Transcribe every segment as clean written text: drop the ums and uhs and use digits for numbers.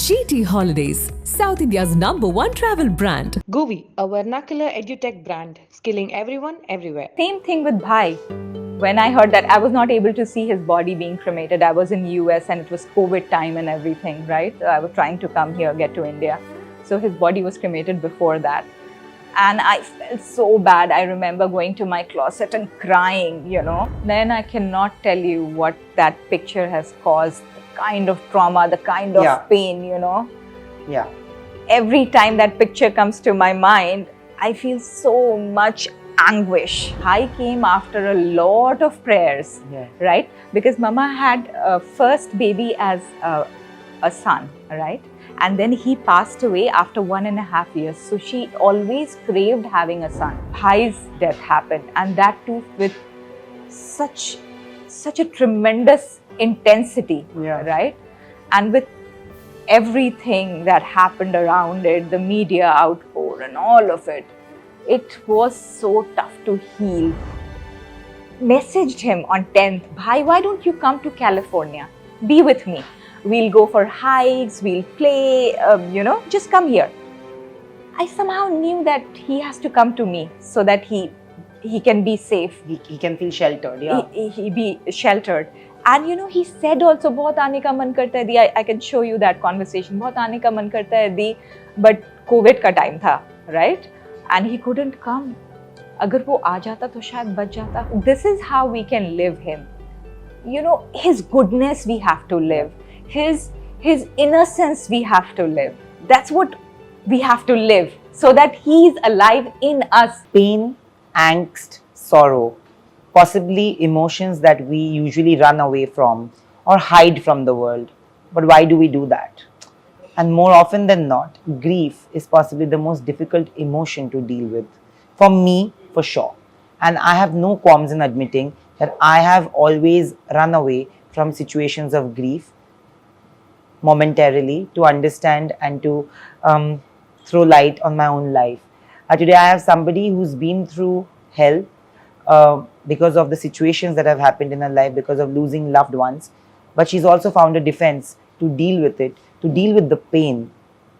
GT Holidays, South India's #1 travel brand. Govi, a vernacular edutech brand, skilling everyone everywhere. Same thing with Bhai. When I heard that I was not able to see his body being cremated, I was in US and it was COVID time and everything, right? I was trying to come here, get to India. So his body was cremated before that. And I felt so bad. I remember going to my closet and crying, Then I cannot tell you what that picture has caused, the kind of trauma, the kind of pain, Yeah. Every time that picture comes to my mind, I feel so much anguish. I came after a lot of prayers, right? Because Mama had a first baby as a son, right? And then he passed away after 1.5 years. So she always craved having a son. Bhai's death happened, and that too with such a tremendous intensity, right? And with everything that happened around it, the media outpour and all of it, it was so tough to heal. Messaged him on 10th, Bhai, why don't you come to California? Be with me. We'll go for hikes, we'll play, just come here. I somehow knew that he has to come to me so that he can be safe. He can feel sheltered, He be sheltered. And he said also, बहुत आने का मन करता है दी. I can show you that conversation. बहुत आने का मन करता है दी, but COVID का time था, right? And he couldn't come. अगर वो आ जाता तो शायद बच जाता. This is how we can live him. His goodness we have to live. His innocence we have to live. That's what we have to live so that he is alive in us. Pain, angst, sorrow, possibly emotions that we usually run away from or hide from the world. But why do we do that? And more often than not, grief is possibly the most difficult emotion to deal with. For me, for sure. And I have no qualms in admitting that I have always run away from situations of grief momentarily to understand and to throw light on my own life. Today I have somebody who's been through hell because of the situations that have happened in her life, because of losing loved ones. But she's also found a defense to deal with it, to deal with the pain,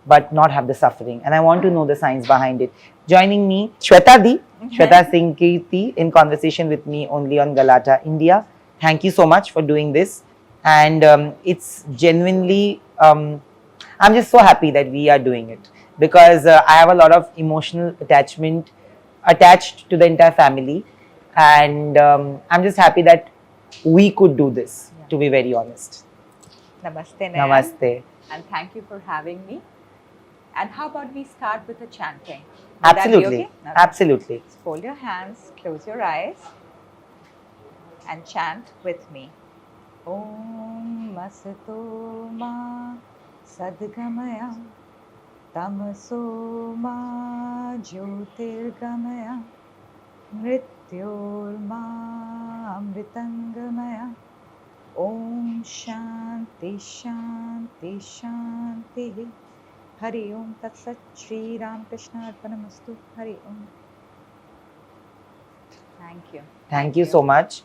but not have the suffering. And I want to know the science behind it. Joining me, Shweta Singh Kirti, in conversation with me only on Galatta India. Thank you so much for doing this. And it's genuinely, I'm just so happy that we are doing it, because I have a lot of emotional attachment attached to the entire family. And I'm just happy that we could do this, to be very honest. Namaste, Nayan. Namaste. And thank you for having me. And how about we start with a chanting? Would Absolutely. that be okay? No. Absolutely. Fold your hands, close your eyes, and chant with me. Om Masato Ma Sadgamaya Tamaso Ma Jyotirgamaya Mrityor Ma Amritangamaya Om Shanti Shanti Shanti Hari Om Tat Sat Shri Ram Krishna Arpanamastu Hari Om. Thank you. Thank you so much.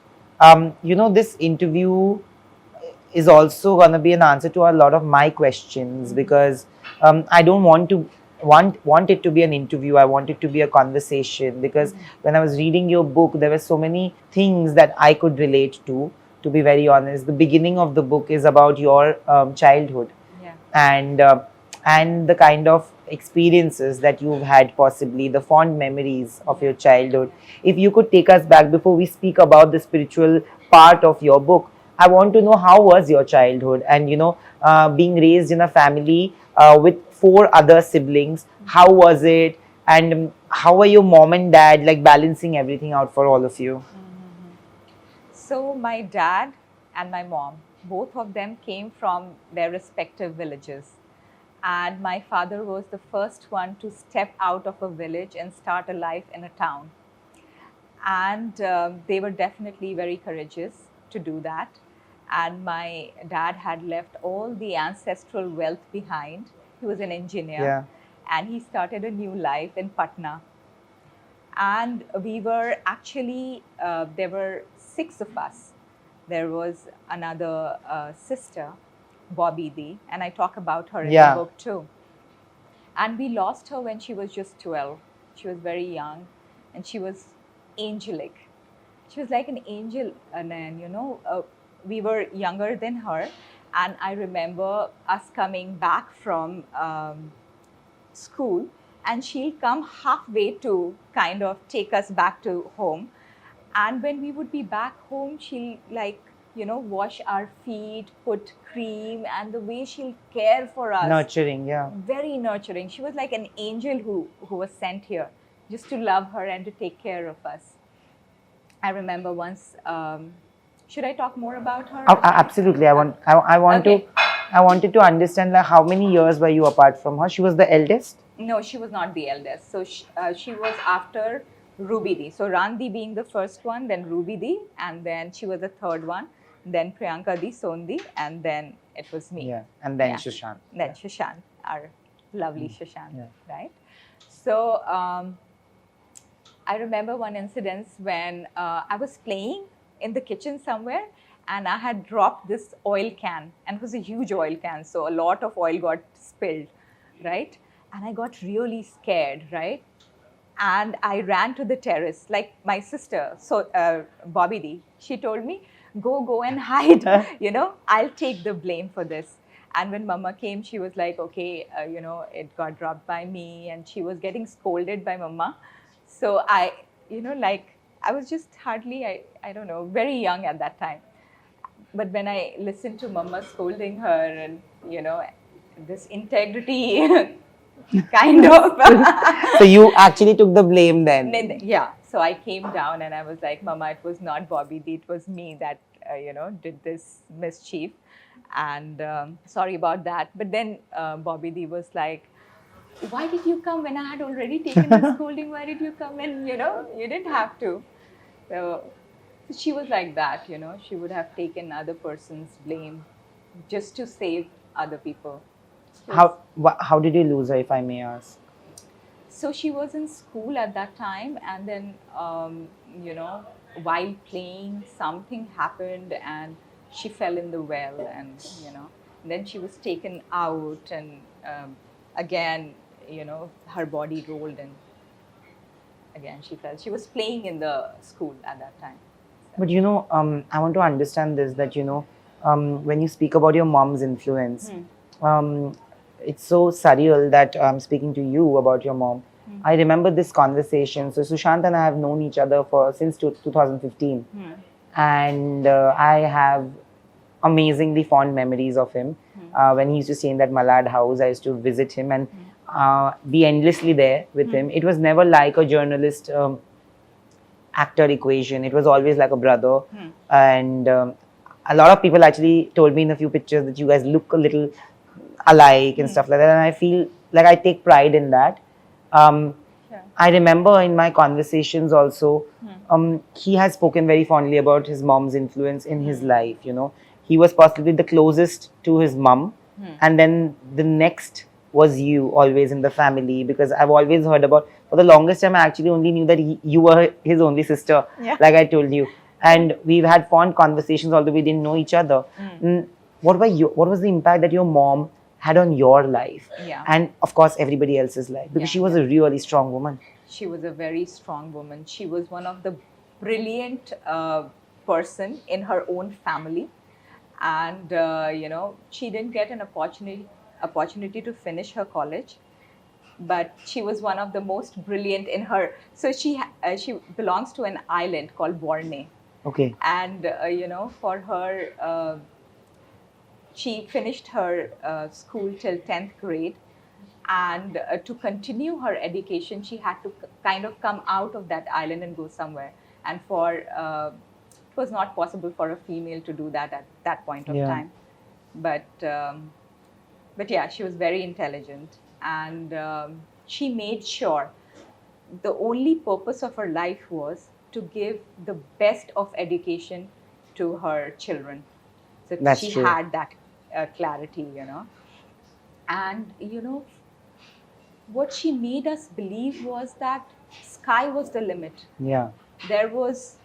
This interview is also going to be an answer to a lot of my questions, because I don't want it to be an interview. I want it to be a conversation, because when I was reading your book, there were so many things that I could relate to be very honest. The beginning of the book is about your childhood, and the kind of experiences that you've had, possibly the fond memories of your childhood. If you could take us back before we speak about the spiritual part of your book, I want to know, how was your childhood? And being raised in a family with 4 other siblings, how was it? And how were your mom and dad like balancing everything out for all of you? So my dad and my mom, both of them came from their respective villages. And my father was the first one to step out of a village and start a life in a town. And they were definitely very courageous to do that. And my dad had left all the ancestral wealth behind. He was an engineer. And he started a new life in Patna. And we were actually, there were 6 of us. There was another sister Bobby Dee, and I talk about her in Yeah. the book too. And we lost her when she was just 12. She was very young, and she was angelic. She was like an angel, and then, we were younger than her, and I remember us coming back from school, and she'll come halfway to kind of take us back to home. And when we would be back home, she'll wash our feet, put cream, and the way she'll care for us. Nurturing, yeah. Very nurturing. She was like an angel who was sent here just to love her and to take care of us. I remember once. Should I talk more about her? Absolutely. I wanted to understand, like, how many years were you apart from her? She was the eldest? No, she was not the eldest. So she was after Ruby Dee. So Randi being the first one, then Ruby Dee, and then she was the third one, then Priyanka Dee, Sondi, and then it was me. Yeah, and then Yeah. Sushant. Then Sushant, our lovely Sushant, Yeah. right? So I remember one incident when I was playing in the kitchen somewhere, and I had dropped this oil can, and it was a huge oil can, so a lot of oil got spilled, right? And I got really scared, right? And I ran to the terrace, like my sister, so Bobby Dee, she told me, go and hide, I'll take the blame for this. And when Mama came, she was like, okay, it got dropped by me, and she was getting scolded by Mama. So I was just hardly, I don't know, very young at that time. But when I listened to Mama scolding her, and, this integrity kind of. So you actually took the blame then? Yeah. So I came down and I was like, Mama, it was not Bobby Dee, it was me that, did this mischief. And sorry about that. But then Bobby Dee was like, why did you come when I had already taken the scolding? Why did you come? And, you didn't have to. So she was like that, she would have taken other person's blame just to save other people. How did you lose her, if I may ask? So she was in school at that time, and then, while playing, something happened and she fell in the well, and, then she was taken out, and again, her body rolled, and again she fell. She was playing in the school at that time. But I want to understand this, that when you speak about your mom's influence, it's so surreal that I'm speaking to you about your mom. I remember this conversation. So Sushant and I have known each other since 2015, and I have amazingly fond memories of him. When he used to stay in that Malad house, I used to visit him and be endlessly there with him. It was never like a journalist actor equation. It was always like a brother. And a lot of people actually told me in a few pictures that you guys look a little alike and stuff like that. And I feel like I take pride in that. I remember in my conversations also, he has spoken very fondly about his mom's influence in his life. He was possibly the closest to his mom, and then the next was you, always in the family, because I've always heard about, for the longest time I actually only knew that you were his only sister, like I told you, and we've had fond conversations although we didn't know each other. What was the impact that your mom had on your life, and of course everybody else's life, because she was a really strong woman? She was a very strong woman. She was one of the brilliant person in her own family, and she didn't get an opportunity to finish her college, but she was one of the most brilliant in her. So she belongs to an island called Borneo. Okay. And for her, she finished her school till 10th grade, and to continue her education she had to kind of come out of that island and go somewhere, and it was not possible for a female to do that at that point of time. But yeah, she was very intelligent, and she made sure the only purpose of her life was to give the best of education to her children. So That's she true. had that clarity, and what she made us believe was that sky was the limit. There was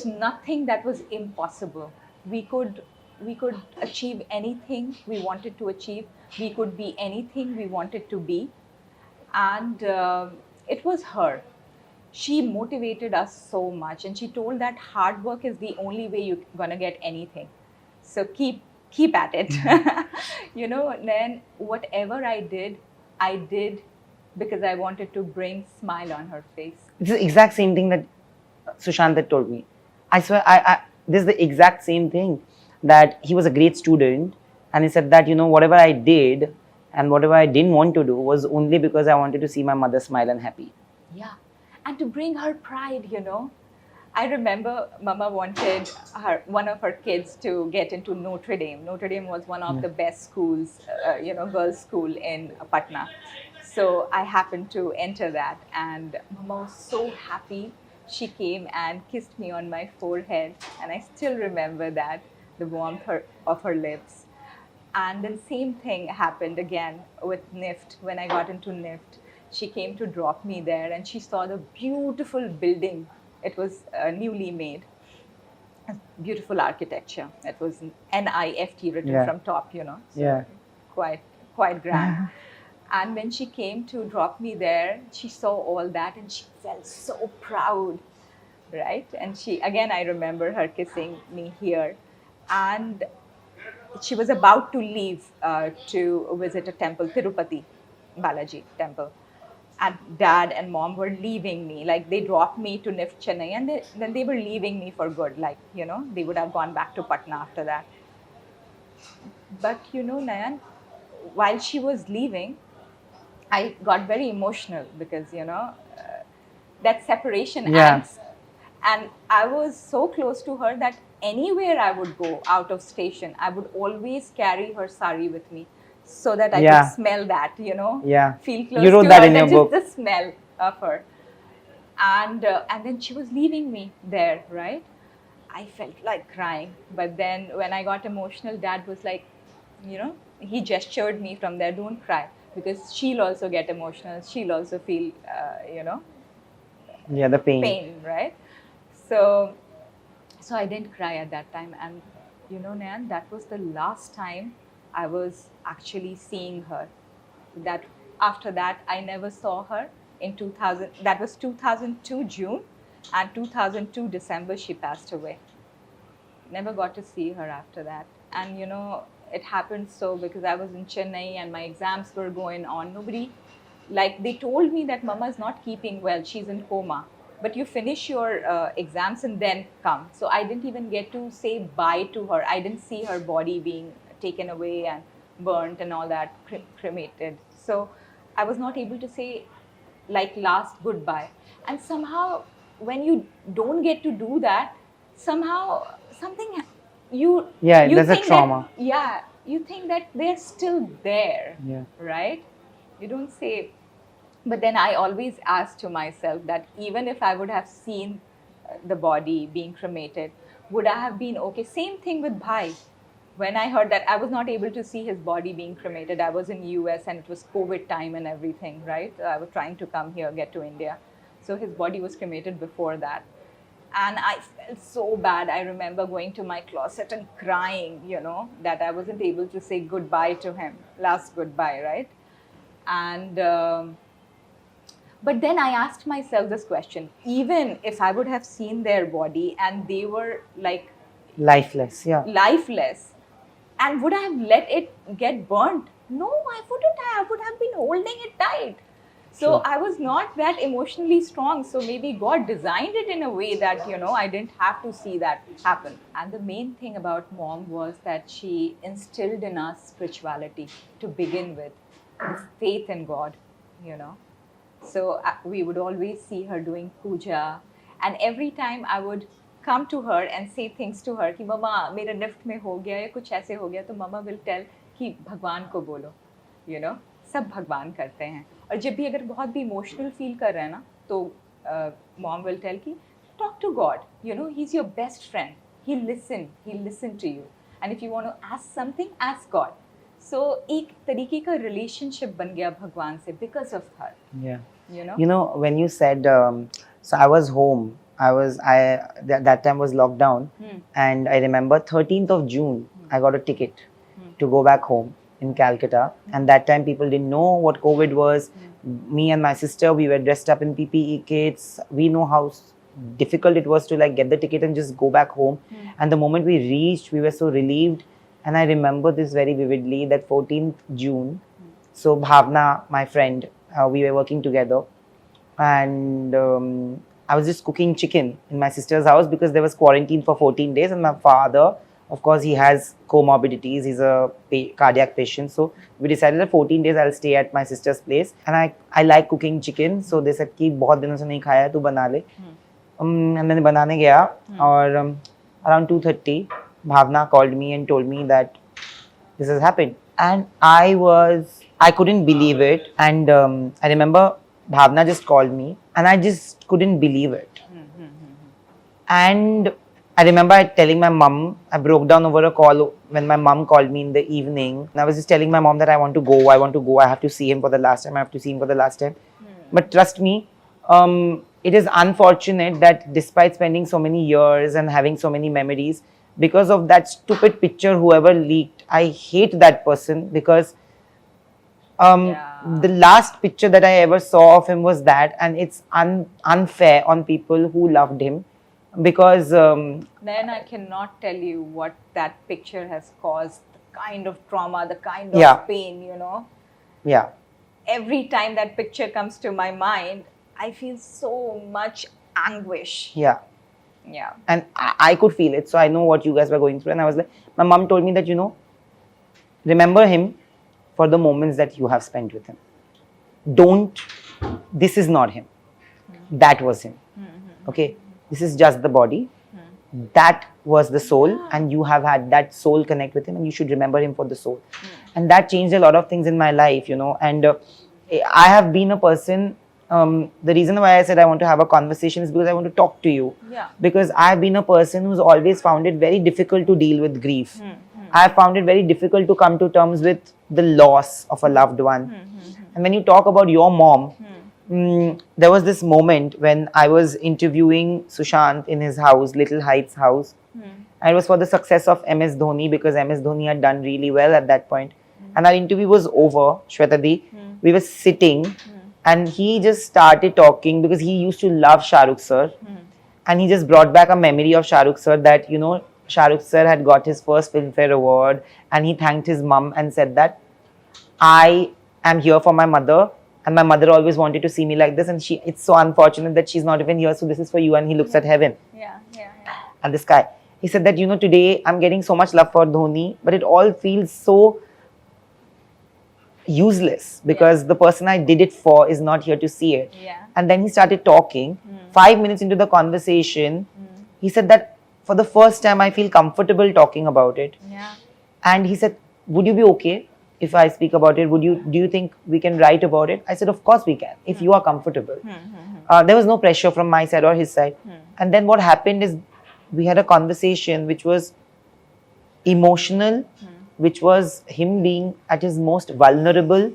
nothing that was impossible. We could we could achieve anything we wanted to achieve. We could be anything we wanted to be. And it was her. She motivated us so much, and she told that hard work is the only way you're gonna get anything. So keep at it. You know, then whatever I did because I wanted to bring smile on her face. It's the exact same thing that Sushant had told me. I swear, this is the exact same thing, that he was a great student, and he said that, you know, whatever I did and whatever I didn't want to do was only because I wanted to see my mother smile and happy. Yeah, and to bring her pride, you know. I remember Mama wanted one of her kids to get into Notre Dame. Notre Dame was one of the best schools, girls' school in Patna. So I happened to enter that, and Mama was so happy. She came and kissed me on my forehead, and I still remember that, the warmth of her lips. And then same thing happened again with NIFT. When I got into NIFT, she came to drop me there, and she saw the beautiful building. It was newly made. Beautiful architecture. It was NIFT written from top, you know. So quite grand. And when she came to drop me there, she saw all that and she felt so proud, right? And I remember her kissing me here. And she was about to leave to visit a temple, Tirupati Balaji temple. And Dad and Mom were leaving me. Like, they dropped me to NIFT Chennai, and then they were leaving me for good. Like, you know, they would have gone back to Patna after that. But, you know, Nayan, while she was leaving, I got very emotional because, you know, that separation angst. And I was so close to her that anywhere I would go out of station, I would always carry her sari with me so that I could smell that, you know, feel close you wrote to that her, in your book. Just the smell of her. And then she was leaving me there, right? I felt like crying. But then when I got emotional, Dad was like, you know, he gestured me from there, don't cry, because she'll also get emotional. She'll also feel, the pain, right? So I didn't cry at that time. And, you know, Nayan, that was the last time I was actually seeing her. That after that, I never saw her in 2000. That was 2002 June, and 2002 December she passed away. Never got to see her after that. And, you know, it happened so because I was in Chennai and my exams were going on. Nobody, like, they told me that Mama is not keeping well, she's in coma, but you finish your exams and then come. So I didn't even get to say bye to her. I didn't see her body being taken away and burnt and all that, cremated. So I was not able to say, like, last goodbye. And somehow when you don't get to do that, somehow something you there's a think trauma. That, you think that they're still there, right? You don't say. But then I always ask to myself that even if I would have seen the body being cremated, would I have been okay? Same thing with Bhai. When I heard that, I was not able to see his body being cremated. I was in US and it was COVID time and everything, right? I was trying to come here, get to India. So his body was cremated before that. And I felt so bad. I remember going to my closet and crying, you know, that I wasn't able to say goodbye to him, last goodbye, right? And, but then I asked myself this question, even if I would have seen their body and they were like lifeless, lifeless, and would I have let it get burnt? No, I wouldn't have. I would have been holding it tight. So I was not that emotionally strong. So maybe God designed it in a way that, you know, I didn't have to see that happen. And the main thing about Mom was that she instilled in us spirituality to begin with, faith in God, you know. So we would always see her doing puja. And every time I would come to her and say things to her, कि Mama, मेरा NIFT में हो गया या कुछ ऐसे हो गया, तो Mama will tell कि भगवान को बोलो, you know, सब भगवान करते हैं. और जब भी अगर बहुत भी इमोशनल फील कर रहे हैं ना, तो मॉम विल टेल कि talk to God, you know, he is your best friend, he listen to you, and if you want to ask something, ask God. So एक तरीके का रिलेशनशिप बन गया भगवान से because of her. You know, when you said, so I was home. That time was lockdown, and I remember 13th of June. I got a ticket to go back home in Calcutta. And that time people didn't know what COVID was. Me and my sister, we were dressed up in PPE kits. We know how difficult it was to like get the ticket and just go back home. And the moment we reached, we were so relieved. And I remember this very vividly, that 14th June. So Bhavna, my friend, we were working together. And I was just cooking chicken in my sister's house because there was quarantine for 14 days. And my father, of course, he has comorbidities. He's a cardiac patient. So we decided that 14 days I'll stay at my sister's place. And I like cooking chicken. So they said कि बहुत दिनों से नहीं खाया तू बना ले. मैंने बनाने गया और around 2:30 Bhavna called me and told me that this has happened. And I couldn't believe it. And I remember Bhavna just called me and I just couldn't believe it. And I remember telling my mom, I broke down over a call when my mom called me in the evening. And I was just telling my mom that I want to go, I have to see him for the last time, But trust me, it is unfortunate that despite spending so many years and having so many memories, because of that stupid picture whoever leaked, I hate that person because the last picture that I ever saw of him was that, and it's unfair on people who loved him because then I cannot tell you what that picture has caused, the kind of trauma, the kind of pain, you know. Yeah. Every time that picture comes to my mind, I feel so much anguish. Yeah. Yeah. And I could feel it. So I know what you guys were going through. And I was like, my mom told me that, you know, remember him for the moments that you have spent with him. This is not him. That was him. Okay. This is just the body. That was the soul. And you have had that soul connect with him. And you should remember him for the soul. And that changed a lot of things in my life, you know. And I have been a person. The reason why I said I want to have a conversation is because I want to talk to you. Yeah. Because I've been a person who's always found it very difficult to deal with grief. I've found it very difficult to come to terms with the loss of a loved one. And when you talk about your mom, there was this moment when I was interviewing Sushant in his house, Little Heights house. And it was for the success of MS Dhoni because MS Dhoni had done really well at that point. And our interview was over, Shweta Di. We were sitting. And he just started talking because he used to love Shah Rukh sir. And he just brought back a memory of Shah Rukh sir that, you know, Shah Rukh sir had got his first Filmfare award and he thanked his mum and said that I am here for my mother and my mother always wanted to see me like this and it's so unfortunate that she's not even here, so this is for you. And he looks at heaven and the sky. He said that, you know, today I'm getting so much love for Dhoni, but it all feels so useless because the person I did it for is not here to see it. And then he started talking. 5 minutes into the conversation, he said that for the first time I feel comfortable talking about it. And he said, would you be okay if I speak about it? Do you think we can write about it? I said, of course we can, if you are comfortable. There was no pressure from my side or his side. And then what happened is we had a conversation which was emotional, which was him being at his most vulnerable,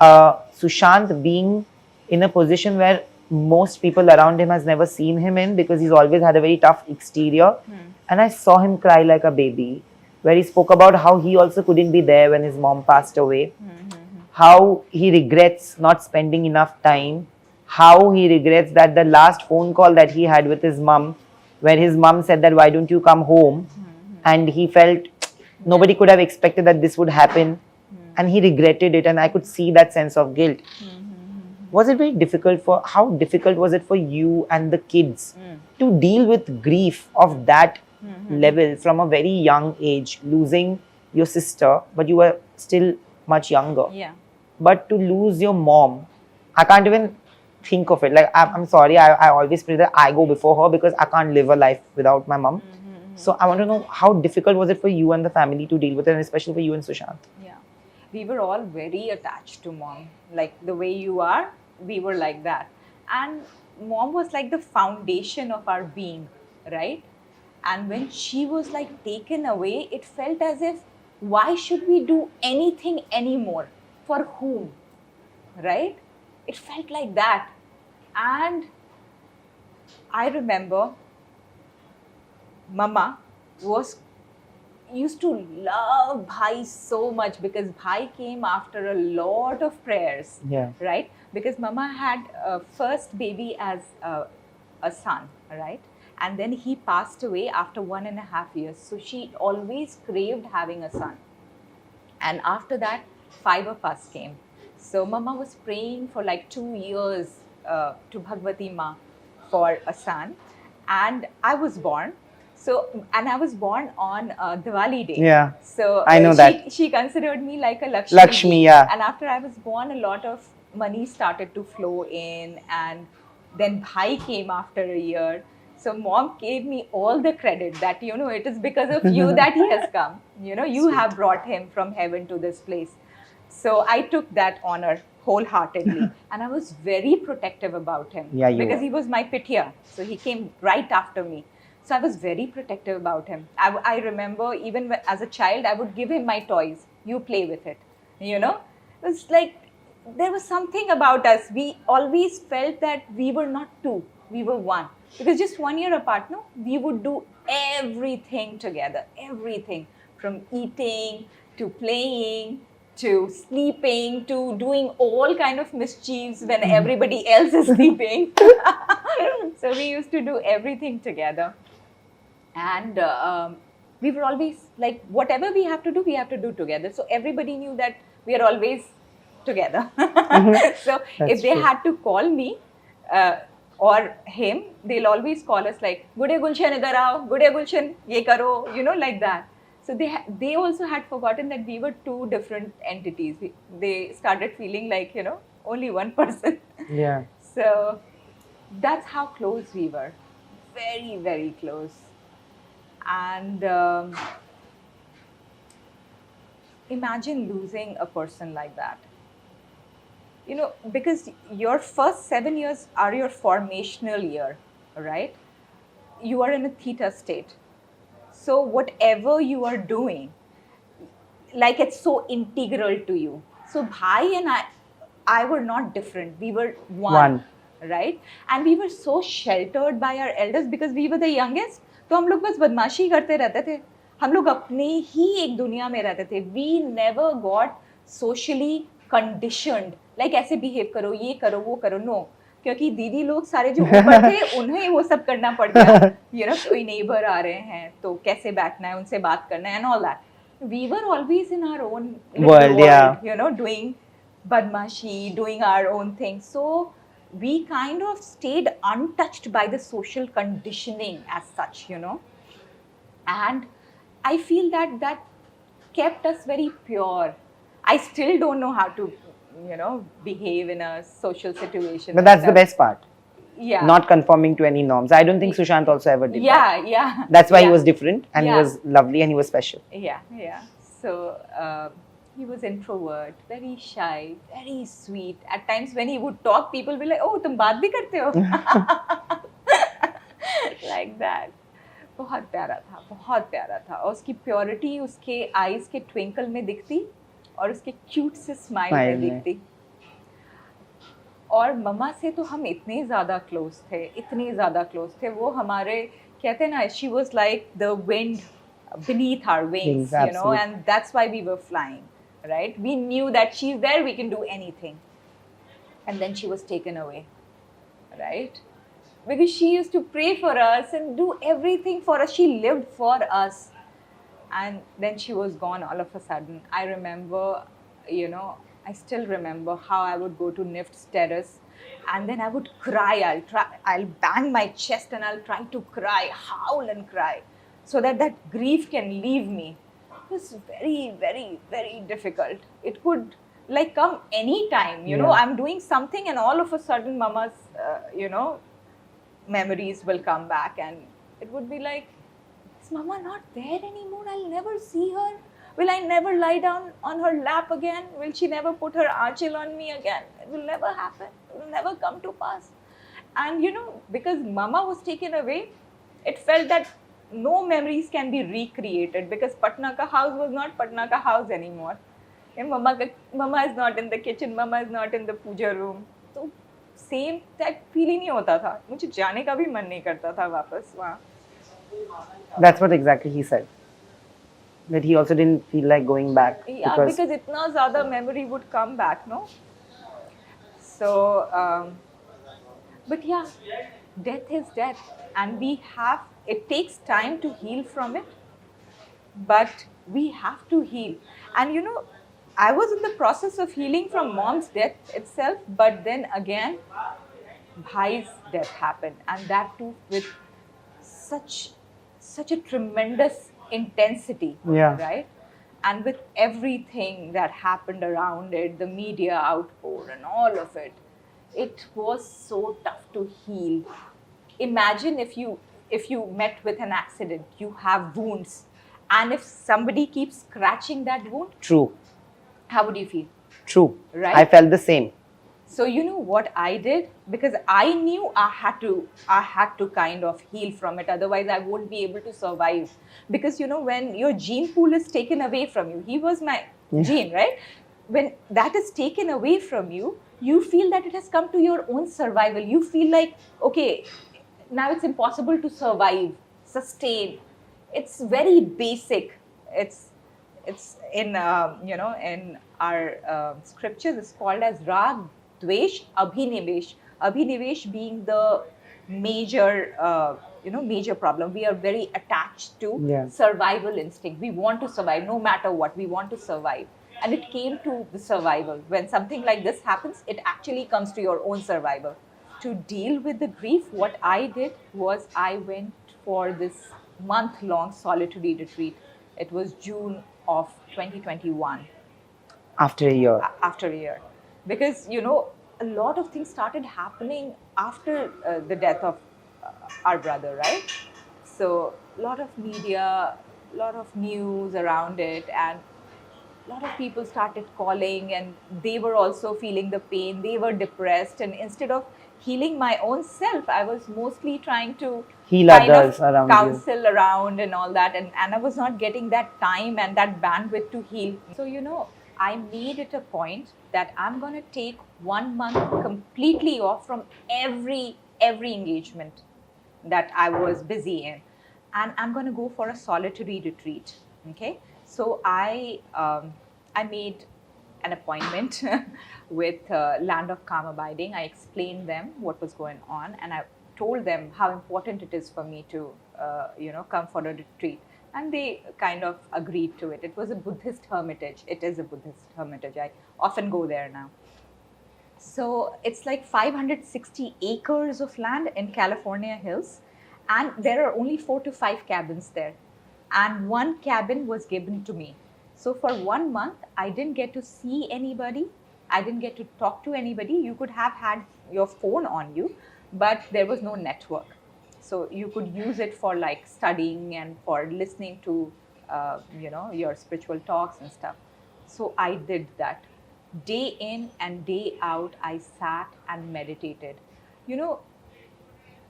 Sushant being in a position where most people around him has never seen him in because he's always had a very tough exterior. And I saw him cry like a baby, where he spoke about how he also couldn't be there when his mom passed away, how he regrets not spending enough time, how he regrets that the last phone call that he had with his mom, where his mom said that, why don't you come home? And he felt nobody could have expected that this would happen. And he regretted it. And I could see that sense of guilt. Was it very difficult how difficult was it for you and the kids to deal with grief of that level from a very young age, losing your sister, but you were still much younger. But to lose your mom, I can't even think of it. Like, I'm sorry, I always pray that I go before her because I can't live a life without my mom. So I want to know, how difficult was it for you and the family to deal with it, and especially for you and Sushant? We were all very attached to mom. Like the way you are, we were like that. And mom was like the foundation of our being, right? And when she was like taken away, it felt as if, why should we do anything anymore? For whom? Right? It felt like that. And I remember Mama was, used to love Bhai so much because Bhai came after a lot of prayers. Yeah. Right? Because Mama had first baby as a son, right? And then he passed away after 1.5 years. So she always craved having a son. And after that, 5 of us came. So Mama was praying for like 2 years to Bhagwati Ma for a son. And I was born. So, and I was born on Diwali day. Yeah. So I know that. She considered me like a Lakshmi. Lakshmi, yeah. And after I was born, a lot of money started to flow in. And then Bhai came after a year. So mom gave me all the credit that, you know, it is because of you that he has come. You know, you have brought him from heaven to this place. So I took that honor wholeheartedly. And I was very protective about him. Yeah, you because were. he was my pitya. So he came right after me. So I was very protective about him. I remember even as a child, I would give him my toys. You play with it. You know, it was like there was something about us. We always felt that we were not two, we were one. Because just 1 year apart, no, we would do everything together. Everything from eating to playing to sleeping to doing all kind of mischiefs when everybody else is sleeping. So we used to do everything together. And we were always like, whatever we have to do together. So everybody knew that we are always together. So if they had to call me or him, they'll always call us like, "Good day, Gulshan, idhar aao. Good day, Gulshan, ye karo," you know, like that. So they also had forgotten that we were two different entities. They started feeling like, you know, only one person. Yeah. So that's how close we were. Very, very close. And imagine losing a person like that. You know, because your first 7 years are your formational year, right? You are in a theta state. So whatever you are doing, like it's so integral to you. So Bhai and I were not different. We were one. Right? And we were so sheltered by our elders because we were the youngest. तो हम लोग बस बदमाशी करते रहते थे. हम लोग अपने ही एक दुनिया में रहते थे. We never got socially conditioned. Like ऐसे behave करो, ये करो, वो करो. No. क्योंकि दीदी लोग सारे जो ऊपर थे, उन्हें वो सब करना पड़ गया. You know, कोई neighbor आ रहे हैं, तो कैसे बैठना है, उनसे बात करना है and all that. We were always in our own world, yeah. You know, doing badmashi, doing our own thing. So we kind of stayed untouched by the social conditioning as such, you know. And I feel that kept us very pure. I still don't know how to, you know, behave in a social situation. But that's the best part. Yeah. Not conforming to any norms. I don't think Sushant also ever did that. Yeah. That's why yeah. he was different and he was lovely and he was special. Yeah. So he was introvert, very shy, very sweet. At times when he would talk, people will be like, "Oh, तुम बात भी करते हो?" Like that. बहुत प्यारा था. और उसकी प्योरिटी उसके आईज के ट्विंकल में दिखती और उसके क्यूट से स्माइल में दिखती. और मम्मा से तो हम इतने ज़्यादा क्लोज थे. वो हमारे कहते हैं ना, she was like the wind beneath our wings, you know, and that's why we were flying, right? We knew that she's there, we can do anything. And then she was taken away, right? Because she used to pray for us and do everything for us. She lived for us. And then she was gone all of a sudden. I remember, you know, I still remember how I would go to Nift's terrace and then I would cry. I'll bang my chest and I'll try to cry, howl and cry, so that grief can leave me. It was very, very, very difficult. It could like come anytime, you know, I'm doing something and all of a sudden mama's, you know, memories will come back and it would be like, is mama not there anymore? I'll never see her. Will I never lie down on her lap again? Will she never put her aanchal on me again? It will never happen. It will never come to pass. And you know, because mama was taken away, it felt that no memories can be recreated because Patna ka house was not Patna ka house anymore. And mama is not in the kitchen, mama is not in the puja room. So same that feel ही नहीं होता था. मुझे जाने का भी मन नहीं करता था वापस वहाँ. That's what exactly he said. That he also didn't feel like going back. Yeah, because itna zyada memory would come back, no? So, but yeah, death is death, and it takes time to heal from it, but we have to heal. And I was in the process of healing from mom's death itself, but then again, Bhai's death happened, and that too with such such a tremendous intensity, Yeah. right? And with everything that happened around it, the media outpour and all of it, it was so tough to heal. Imagine if you met with an accident, you have wounds, and if somebody keeps scratching that wound, True. how would you feel? True. Right? I felt the same. So you know what I did? Because I knew I had to kind of heal from it. Otherwise, I won't be able to survive. Because when your gene pool is taken away from you, he was my gene, right? When that is taken away from you, you feel that it has come to your own survival. You feel like, okay, now it's impossible to survive, sustain. It's very basic. It's in in our scriptures, it's called as rag, dvesh, abhinivesh. Abhinivesh being the major major problem. We are very attached to survival instinct. We want to survive no matter what. We want to survive, and it came to the survival. When something like this happens, it actually comes to your own survival. To deal with the grief, what I did was I went for this month-long solitary retreat. It was June of 2021. After a year. After a year. Because, a lot of things started happening after the death of our brother, right? So, a lot of media, a lot of news around it, and a lot of people started calling, and they were also feeling the pain. They were depressed, and instead of healing my own self, I was mostly trying to Heal kind others of around counsel around and all that, and I was not getting that time and that bandwidth to heal. So I made it a point that I'm going to take 1 month completely off from every engagement that I was busy in, and I'm going to go for a solitary retreat. Okay, so I made an appointment with Land of Calm Abiding. I explained them what was going on, and I told them how important it is for me to come for a retreat, and they kind of agreed to it. It was a Buddhist hermitage. It is a Buddhist hermitage. I often go there now. So it's like 560 acres of land in California hills, and there are only 4 to 5 cabins there, and one cabin was given to me. So for 1 month, I didn't get to see anybody. I didn't get to talk to anybody. You could have had your phone on you, but there was no network. So you could use it for like studying and for listening to, your spiritual talks and stuff. So I did that. Day in and day out, I sat and meditated.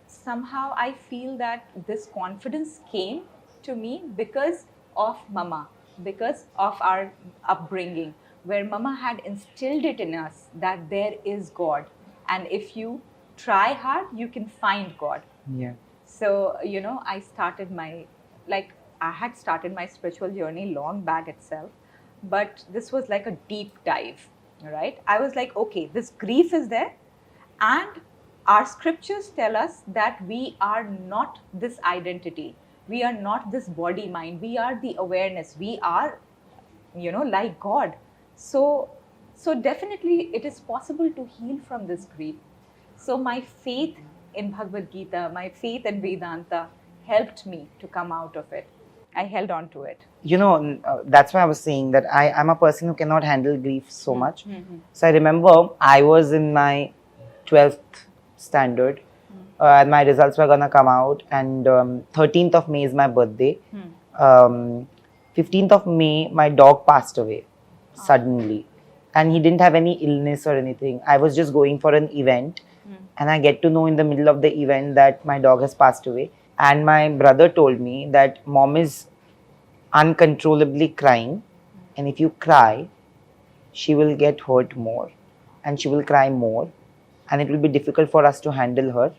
Somehow I feel that this confidence came to me because of Mama, because of our upbringing, where Mama had instilled it in us that there is God. And if you try hard, you can find God. Yeah. So, I had started my spiritual journey long back itself, but this was like a deep dive, right? I was like, okay, this grief is there, and our scriptures tell us that we are not this identity. We are not this body mind. We are the awareness. We are, like God. So definitely it is possible to heal from this grief. So my faith in Bhagavad Gita, my faith in Vedanta helped me to come out of it. I held on to it. That's why I was saying that I'm a person who cannot handle grief so much. So I remember I was in my 12th standard, and my results were gonna come out, and 13th of May is my birthday. 15th of May, my dog passed away suddenly, and he didn't have any illness or anything. I was just going for an event, and I get to know in the middle of the event that my dog has passed away. And my brother told me that mom is uncontrollably crying, and if you cry, she will get hurt more, and she will cry more, and it will be difficult for us to handle her.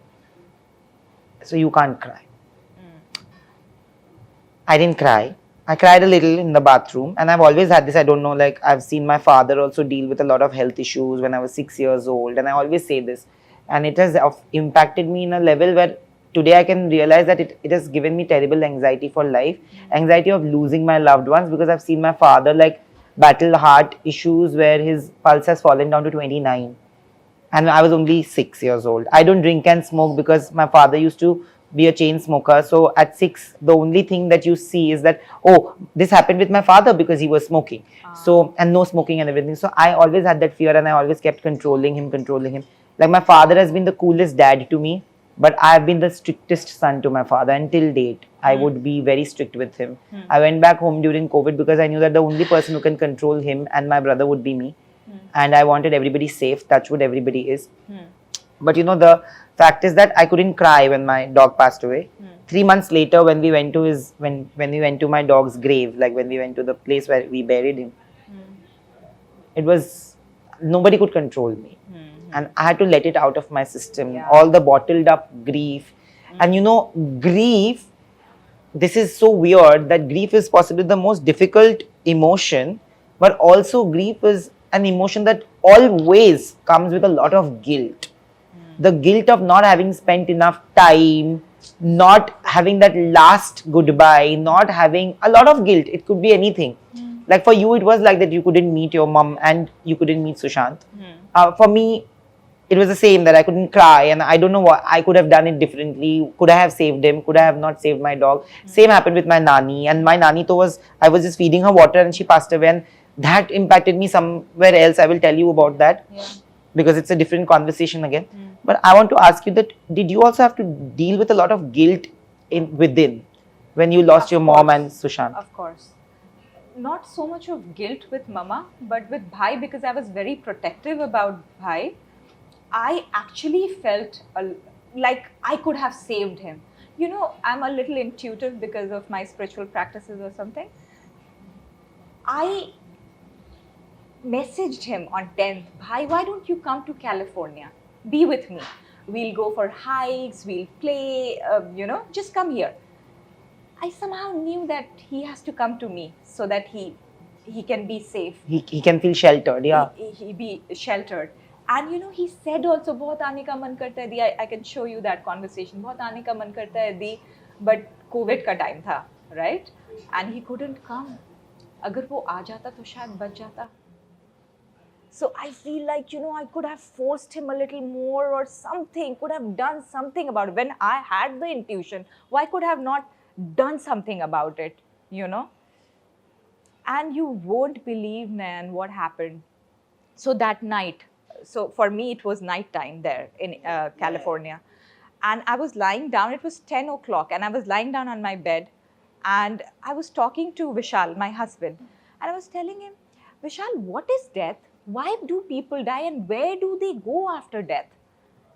So you can't cry. I didn't cry. I cried a little in the bathroom, and I've always had this. I don't know, like I've seen my father also deal with a lot of health issues when I was 6 years old, and I always say this, and it has impacted me in a level where today I can realize that it has given me terrible anxiety for life, anxiety of losing my loved ones, because I've seen my father like battle heart issues where his pulse has fallen down to 29, and I was only 6 years old. I don't drink and smoke because my father used to be a chain smoker. So at 6, the only thing that you see is that, oh, this happened with my father because he was smoking. So, and no smoking and everything. So I always had that fear, and I always kept controlling him. Like my father has been the coolest dad to me, but I've been the strictest son to my father until date. I would be very strict with him. I went back home during COVID because I knew that the only person who can control him and my brother would be me. And I wanted everybody safe. Touch wood, everybody is. But you know, the fact is that I couldn't cry when my dog passed away. 3 months later, when we went to when we went to my dog's grave, like when we went to the place where we buried him, it was, nobody could control me. And I had to let it out of my system. All the bottled up grief. And you know, grief, this is so weird that grief is possibly the most difficult emotion, but also grief is an emotion that always comes with a lot of guilt. The guilt of not having spent enough time, not having that last goodbye, not having a lot of guilt. It could be anything. Like for you, it was like that you couldn't meet your mom and you couldn't meet Sushant. For me, it was the same, that I couldn't cry, and I don't know what I could have done it differently. Could I have saved him? Could I have not saved my dog? Same happened with my nani, and my nani I was just feeding her water and she passed away, and that impacted me somewhere else. I will tell you about that because it's a different conversation again. But I want to ask you that, did you also have to deal with a lot of guilt within when you lost your mom and Sushant? Of course. Not so much of guilt with Mama, but with Bhai, because I was very protective about Bhai. I actually felt like I could have saved him. You know, I'm a little intuitive because of my spiritual practices or something. I messaged him on 10th, Bhai, why don't you come to California? Be with me. We'll go for hikes, we'll play, just come here. I somehow knew that he has to come to me so that he can be safe. He can feel sheltered, yeah. He be sheltered. And you know, he said also, बहुत आने का मन करता है दी. I can show you that conversation. बहुत आने का मन करता है दी, but COVID का time था, right? And he couldn't come. अगर वो आ जाता तो शायद बच जाता. So I feel like, you know, I could have forced him a little more or something, could have done something about it. When I had the intuition, why could I have not done something about it, you know? And you won't believe, Nayan, what happened. So that night, so for me, it was night time there in California. And I was lying down, it was 10 o'clock, and I was lying down on my bed. And I was talking to Vishal, my husband. And I was telling him, Vishal, what is death? Why do people die and where do they go after death?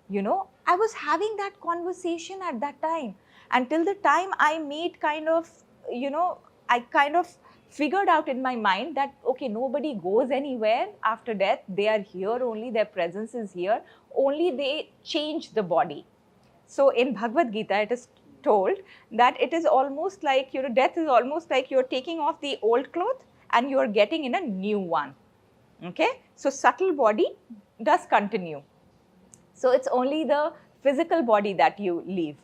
You know, I was having that conversation at that time. Until the time I made kind of, you know, I kind of figured out in my mind that, okay, nobody goes anywhere after death. They are here only, their presence is here. Only they change the body. So in Bhagavad Gita, it is told that it is almost like, you know, death is almost like you're taking off the old cloth and you're getting in a new one. Okay, so subtle body does continue. So it's only the physical body that you leave.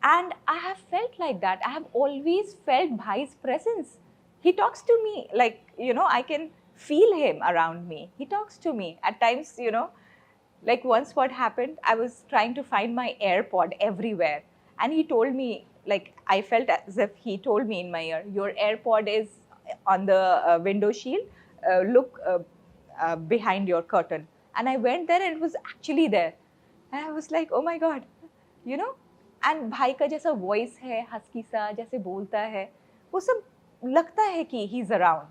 And I have felt like that. I have always felt Bhai's presence. He talks to me like, you know, I can feel him around me. He talks to me at times, you know, like once what happened, I was trying to find my AirPod everywhere. And he told me, like, I felt as if he told me in my ear, your AirPod is on the window shield. Look behind your curtain. And I went there and it was actually there. And I was like, oh my God, you know. And भाई का जैसा voice है, husky सा, जैसे बोलता है, वो सब लगता है कि he's around.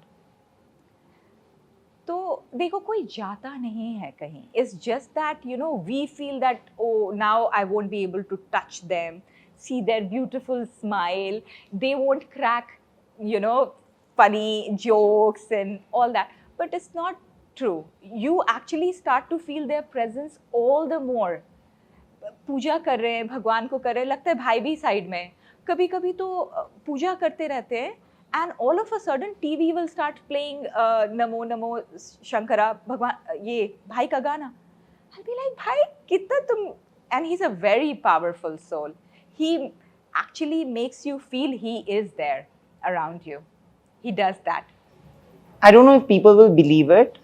तो देखो कोई जाता नहीं है कहीं. It's just that, you know, we feel that, oh, now I won't be able to touch them, see their beautiful smile. They won't crack, you know, funny jokes and all that. But it's not true. You actually start to feel their presence all the more. पूजा कर रहे हैं, भगवान को कर रहे हैं, लगता है भाई भी साइड में. कभी कभी तो पूजा करते रहते हैं and all of a sudden TV will start playing Namo Namo Shankara Bhagwan, ye Bhai ka gana. I'll be like, Bhai, kitna tum, and he's a very powerful soul. He actually makes you feel he is there around you. He does that. I don't know if people will believe it,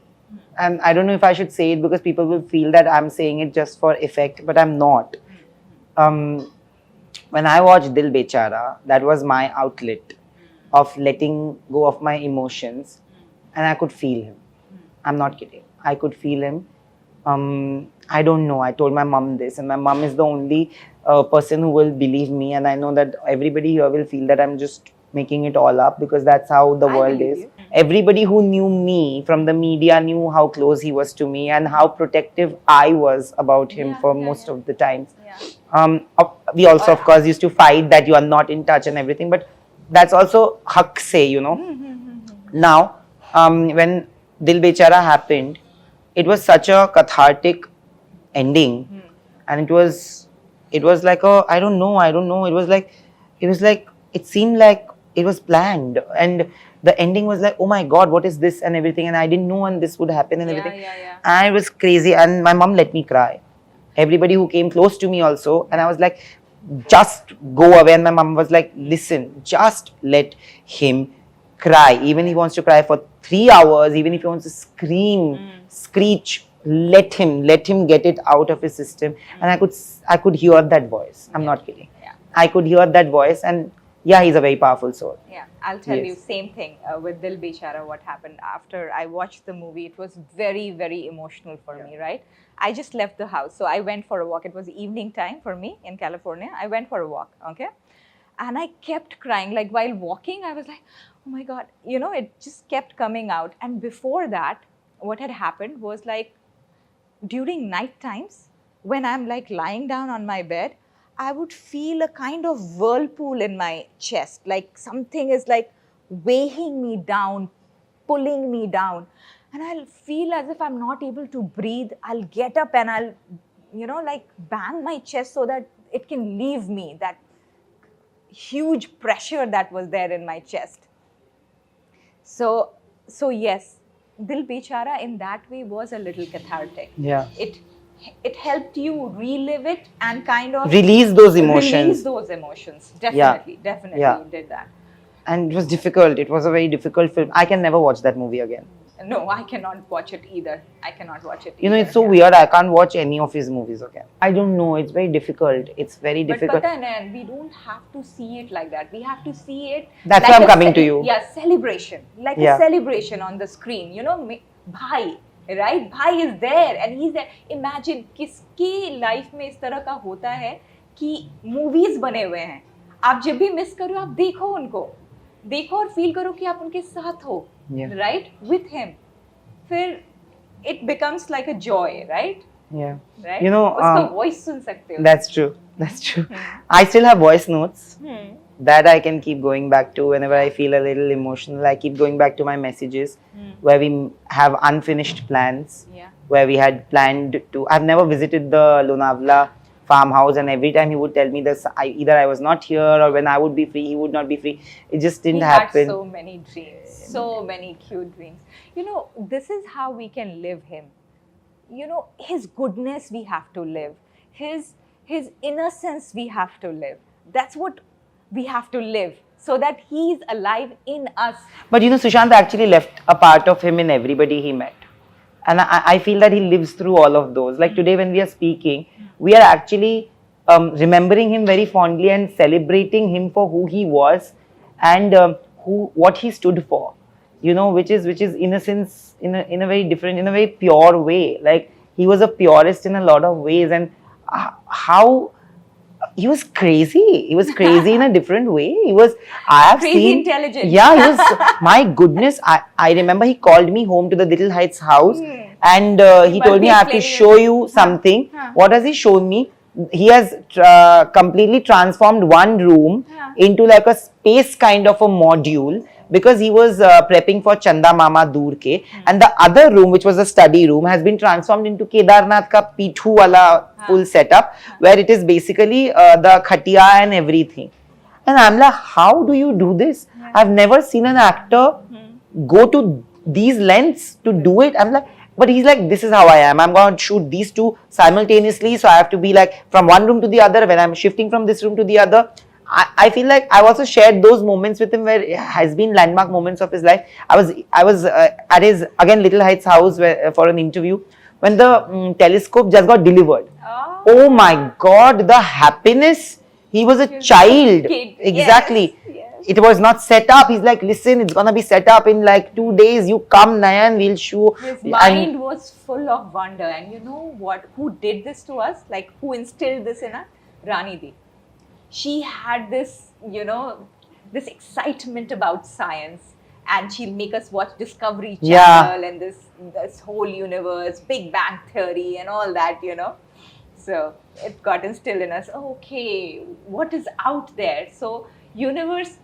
and I don't know if I should say it because people will feel that I'm saying it just for effect, but I'm not. When I watched Dil Bechara, that was my outlet of letting go of my emotions, and I could feel him. I'm not kidding. I could feel him. I don't know. I told my mom this, and my mom is the only person who will believe me, and I know that everybody here will feel that I'm just making it all up because that's how the world is. You. Everybody who knew me from the media knew how close he was to me and how protective I was about him for most of the times. Yeah. We also, of course, used to fight that you are not in touch and everything, but that's also haq se, you know. Now, when Dil Bechara happened, it was such a cathartic ending, and it was like a I don't know. It was like it seemed like it was planned, and the ending was like, oh my God, what is this and everything, and I didn't know and this would happen and everything, and it was crazy, and my mom let me cry. Everybody who came close to me also, and I was like, just go away, and my mom was like, listen, just let him cry, even if he wants to cry for 3 hours, even if he wants to scream, screech, let him get it out of his system. And I could hear that voice. I'm not kidding. I could hear that voice, and yeah, he's a very powerful soul. Yeah, I'll tell you, same thing with Dil Bechara, what happened after I watched the movie. It was very, very emotional for me, right? I just left the house. So I went for a walk. It was evening time for me in California. I went for a walk, okay? And I kept crying. Like while walking, I was like, oh my God, you know, it just kept coming out. And before that, what had happened was like during night times, when I'm like lying down on my bed, I would feel a kind of whirlpool in my chest, like something is like weighing me down, pulling me down. And I'll feel as if I'm not able to breathe. I'll get up and I'll, you know, like bang my chest so that it can leave me, that huge pressure that was there in my chest. So yes, Dil Bechara in that way was a little cathartic. Yeah. It helped you relive it and kind of release those emotions. Definitely did that. And it was difficult. It was a very difficult film. I can never watch that movie again. No, I cannot watch it either. You know, it's so weird. I can't watch any of his movies again. I don't know. It's very difficult. It's very difficult. But Nayan, we don't have to see it like that. We have to see it. That's like why I'm coming to you. Yeah, celebration. Like a celebration on the screen. You know, Bhai. Right? Bhai is there and he's there. Imagine किसकी life में इस तरह का होता है कि movies बने हुए हैं. आप जब भी मिस करो आप देखो उनको, देखो और फील करो कि आप उनके साथ हो, right? With him. फिर it becomes like a joy, right? Yeah. Right? You know, उसका voice सुन सकते हो. That's true. That's true. I still have voice notes. That I can keep going back to whenever I feel a little emotional. I keep going back to my messages where we have unfinished plans, where we had planned to. I've never visited the Lonavala farmhouse, and every time he would tell me this, either I was not here or when I would be free, he would not be free. It just didn't happen. He had so many dreams, so many cute dreams. You know, this is how we can live him. You know, his goodness we have to live. His innocence we have to live. That's what we have to live, so that he's alive in us. But you know, Sushant actually left a part of him in everybody he met. And I feel that he lives through all of those. Like today when we are speaking, we are actually remembering him very fondly and celebrating him for who he was and what he stood for. You know, which is innocence in a very different, in a very pure way. Like he was a purist in a lot of ways, and how he was crazy. He was crazy in a different way. I have crazy seen, intelligent. Yeah, he was, my goodness. I remember he called me home to the Little Heights house and he told me I have to show you something. What has he shown me? He has completely transformed one room into like a space kind of a module, because he was prepping for Chanda Mama Dur Ke, and the other room, which was a study room, has been transformed into Kedarnath ka Pithu wala full setup, where it is basically the khatiya and everything. And I'm like, how do you do this? I've never seen an actor go to these lengths to do it. I'm like, but he's like, this is how I am. I'm going to shoot these two simultaneously. So I have to be like from one room to the other. When I'm shifting from this room to the other, I feel like I've also shared those moments with him where it has been landmark moments of his life. I was at his, again, Little Heights house where, for an interview when the telescope just got delivered. Oh my God, the happiness. He was a child. Kid. Exactly. Yes. It was not set up. He's like, listen, it's gonna be set up in like 2 days. You come, Nayan, we'll show. His mind was full of wonder. And you know what? Who did this to us? Like, who instilled this in us? Rani Di. She had this, you know, this excitement about science. And she'll make us watch Discovery Channel and this whole universe, Big Bang Theory and all that, you know. So it got instilled in us, okay, what is out there? So universe,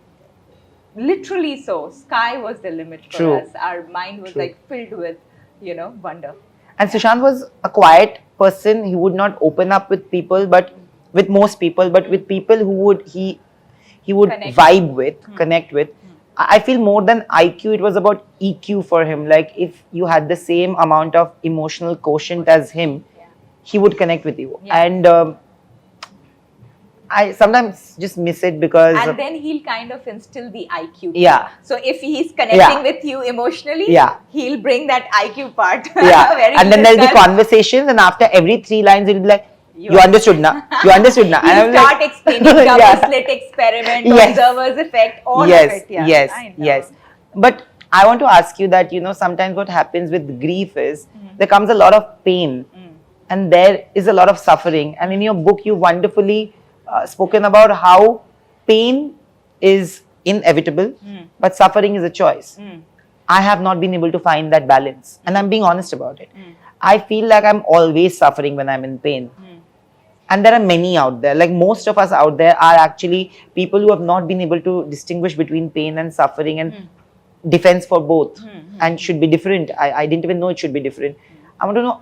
literally so, sky was the limit for us. Our mind was like filled with, you know, wonder. And Sushant was a quiet person. He would not open up with people, but with most people, but with people who would he would vibe with, connect with. I feel more than IQ, it was about EQ for him. Like if you had the same amount of emotional quotient as him, he would connect with you. And I sometimes just miss it because... And then he'll kind of instill the IQ. Yeah. So if he's connecting with you emotionally, he'll bring that IQ part. Yeah. And then there'll be conversations, and after every 3 lines, he'll be like, you understood now? You understood now? He'll start explaining double slit experiment, observer's effect, all of it. Yes. But I want to ask you that, you know, sometimes what happens with grief is there comes a lot of pain and there is a lot of suffering. And in your book, you wonderfully spoken about how pain is inevitable, but suffering is a choice. I have not been able to find that balance, and I'm being honest about it. I feel like I'm always suffering when I'm in pain. And there are many out there, like most of us out there are actually people who have not been able to distinguish between pain and suffering and defense for both, and should be different. I didn't even know it should be different. I want to know,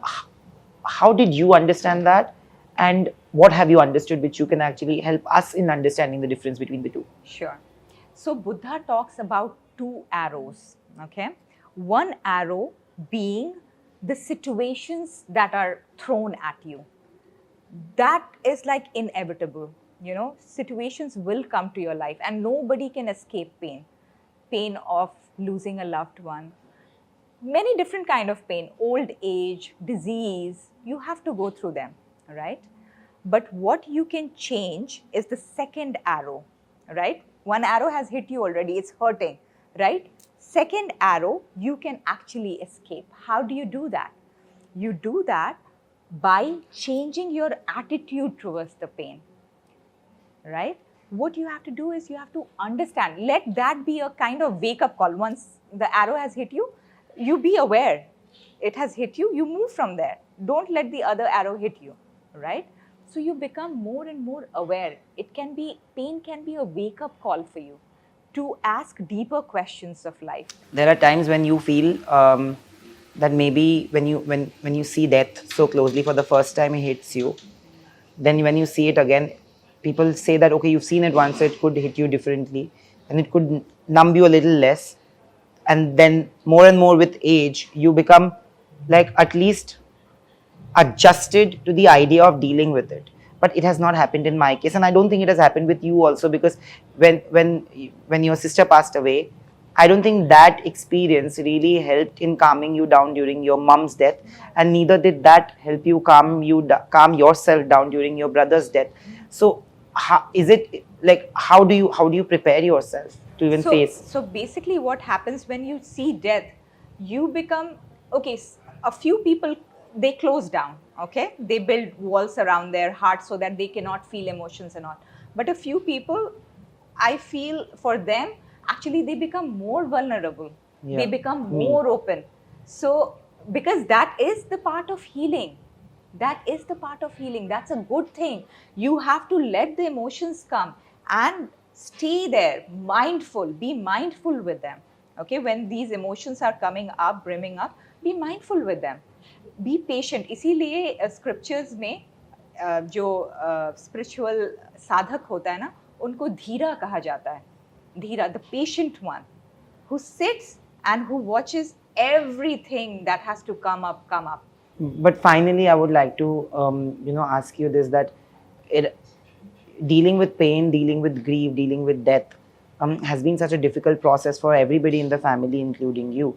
how did you understand that, and what have you understood which you can actually help us in understanding the difference between the two? Sure. So Buddha talks about 2 arrows, okay? One arrow being the situations that are thrown at you. That is like inevitable, you know, situations will come to your life and nobody can escape pain. Pain of losing a loved one, many different kind of pain, old age, disease, you have to go through them, right? But what you can change is the second arrow, right? One arrow has hit you already, it's hurting, right? Second arrow, you can actually escape. How do you do that? You do that by changing your attitude towards the pain, right? What you have to do is you have to understand, let that be a kind of wake-up call. Once the arrow has hit you, you be aware. It has hit you, you move from there. Don't let the other arrow hit you, right? So you become more and more aware. Pain can be a wake-up call for you to ask deeper questions of life. There are times when you feel that maybe when you see death so closely for the first time, it hits you. Then when you see it again, people say that, okay, you've seen it once, so it could hit you differently, and it could numb you a little less. And then more and more with age, you become like at least adjusted to the idea of dealing with it. But it has not happened in my case, and I don't think it has happened with you also, because when your sister passed away, I don't think that experience really helped in calming you down during your mom's death, and neither did that help you calm yourself down during your brother's death. So how do you prepare yourself to even face? So basically what happens when you see death, you become, okay, a few people, they close down, okay? They build walls around their heart so that they cannot feel emotions and all. But a few people, I feel for them, actually they become more vulnerable. They become more open. So, because that is the part of healing. That is the part of healing. That's a good thing. You have to let the emotions come and stay there, mindful, be mindful with them. Okay, when these emotions are coming up, brimming up, be mindful with them. Be patient. इसीलिए scriptures में जो spiritual साधक होता है ना, उनको धीरा कहा जाता है. Dhira, the patient one, who sits and who watches everything that has to come up. But finally, I would like to, ask you this: that dealing with pain, dealing with grief, dealing with death, has been such a difficult process for everybody in the family, including you.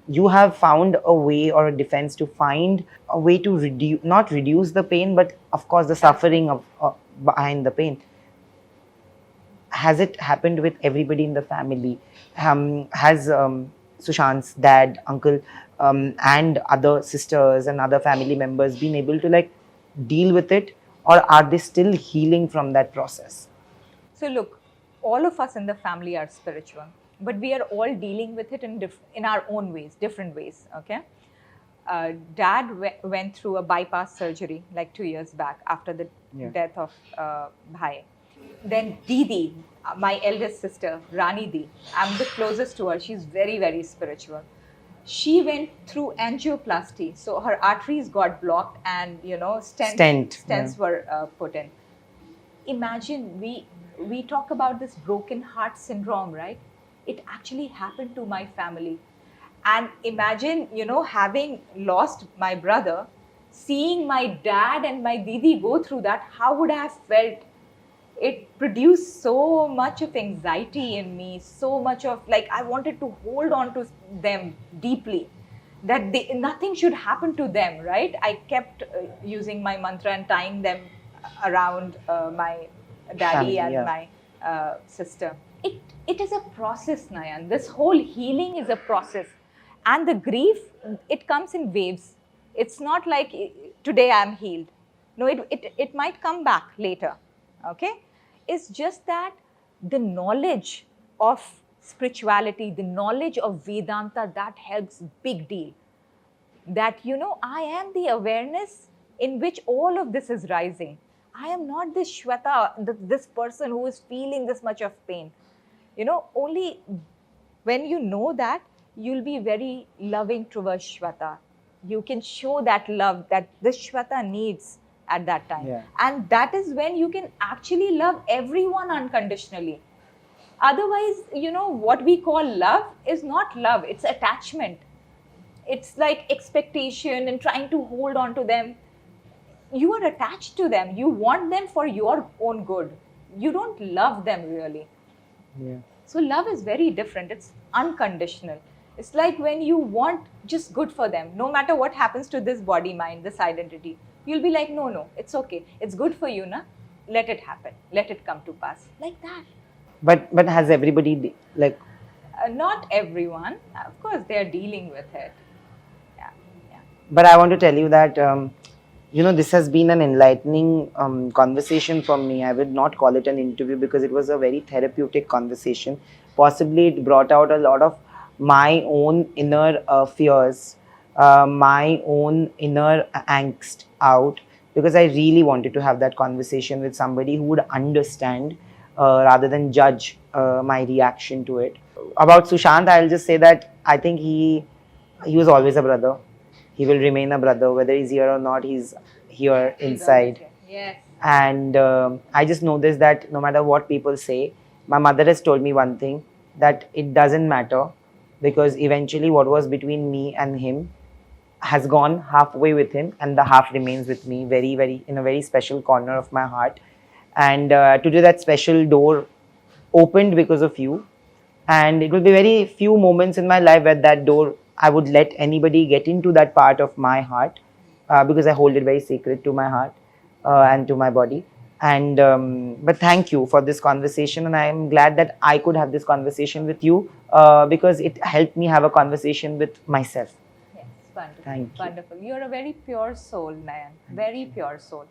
You have found a way or a defense to find a way to not reduce the pain, but of course the suffering of behind the pain. Has it happened with everybody in the family? Has Sushant's dad, uncle, and other sisters and other family members been able to deal with it, or are they still healing from that process? So look, all of us in the family are spiritual, but we are all dealing with it in our own ways, different ways. Okay. Dad went through a bypass surgery like 2 years back after the death of Bhai. Then Didi, my eldest sister, Rani Di, I'm the closest to her. She's very, very spiritual. She went through angioplasty, so her arteries got blocked, and stents were put in. Imagine we talk about this broken heart syndrome, right? It actually happened to my family. And imagine, having lost my brother, seeing my dad and my Didi go through that, how would I have felt? It produced so much of anxiety in me, so much of I wanted to hold on to them deeply, that nothing should happen to them, right? I kept using my mantra and tying them around my daddy and my sister. It is a process, Nayan. This whole healing is a process. And the grief, it comes in waves. It's not like today I'm healed. No, it might come back later. Okay? It's just that the knowledge of spirituality, the knowledge of Vedanta, that helps big deal. That, I am the awareness in which all of this is rising. I am not this Shweta, this person who is feeling this much of pain. Only when you know that, you'll be very loving towards Shweta. You can show that love that this Shweta needs at that time. Yeah. And that is when you can actually love everyone unconditionally. Otherwise, what we call love is not love, it's attachment. It's like expectation and trying to hold on to them. You are attached to them. You want them for your own good. You don't love them really. Yeah. So love is very different. It's unconditional. It's like when you want just good for them, no matter what happens to this body, mind, this identity, you'll be like, no, it's okay. It's good for you, na? Let it happen. Let it come to pass. Like that. But has everybody not everyone. Of course, they are dealing with it. Yeah. But I want to tell you that this has been an enlightening conversation for me. I would not call it an interview because it was a very therapeutic conversation. Possibly it brought out a lot of my own inner fears, my own inner angst out, because I really wanted to have that conversation with somebody who would understand rather than judge my reaction to it. About Sushant, I'll just say that I think he was always a brother. He will remain a brother, whether he's here or not. He's here inside. Yes. And I just know this, that no matter what people say, my mother has told me one thing, that it doesn't matter, because eventually what was between me and him has gone halfway with him, and the half remains with me very, very in a very special corner of my heart. And today that special door opened because of you. And it will be very few moments in my life where that door, I would let anybody get into that part of my heart, because I hold it very sacred to my heart and to my body. And but thank you for this conversation, and I am glad that I could have this conversation with you because it helped me have a conversation with myself. Yes, wonderful. Thank you. Wonderful. You're a very pure soul, Nayan. Very pure soul.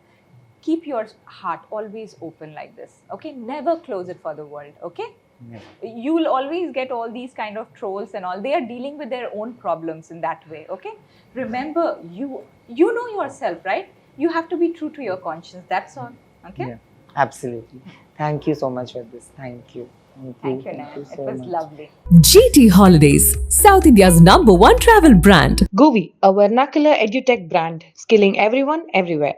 Keep your heart always open like this. Okay, never close it for the world. Okay. Yeah. You will always get all these kind of trolls and all. They are dealing with their own problems in that way. Okay. Remember, you know yourself, right? You have to be true to your conscience. That's all. Okay. Yeah, absolutely. Thank you so much for this. Thank you. Thank you, Nayan. It was lovely. GT Holidays, South India's #1 travel brand. Govi, a vernacular edutech brand, skilling everyone everywhere.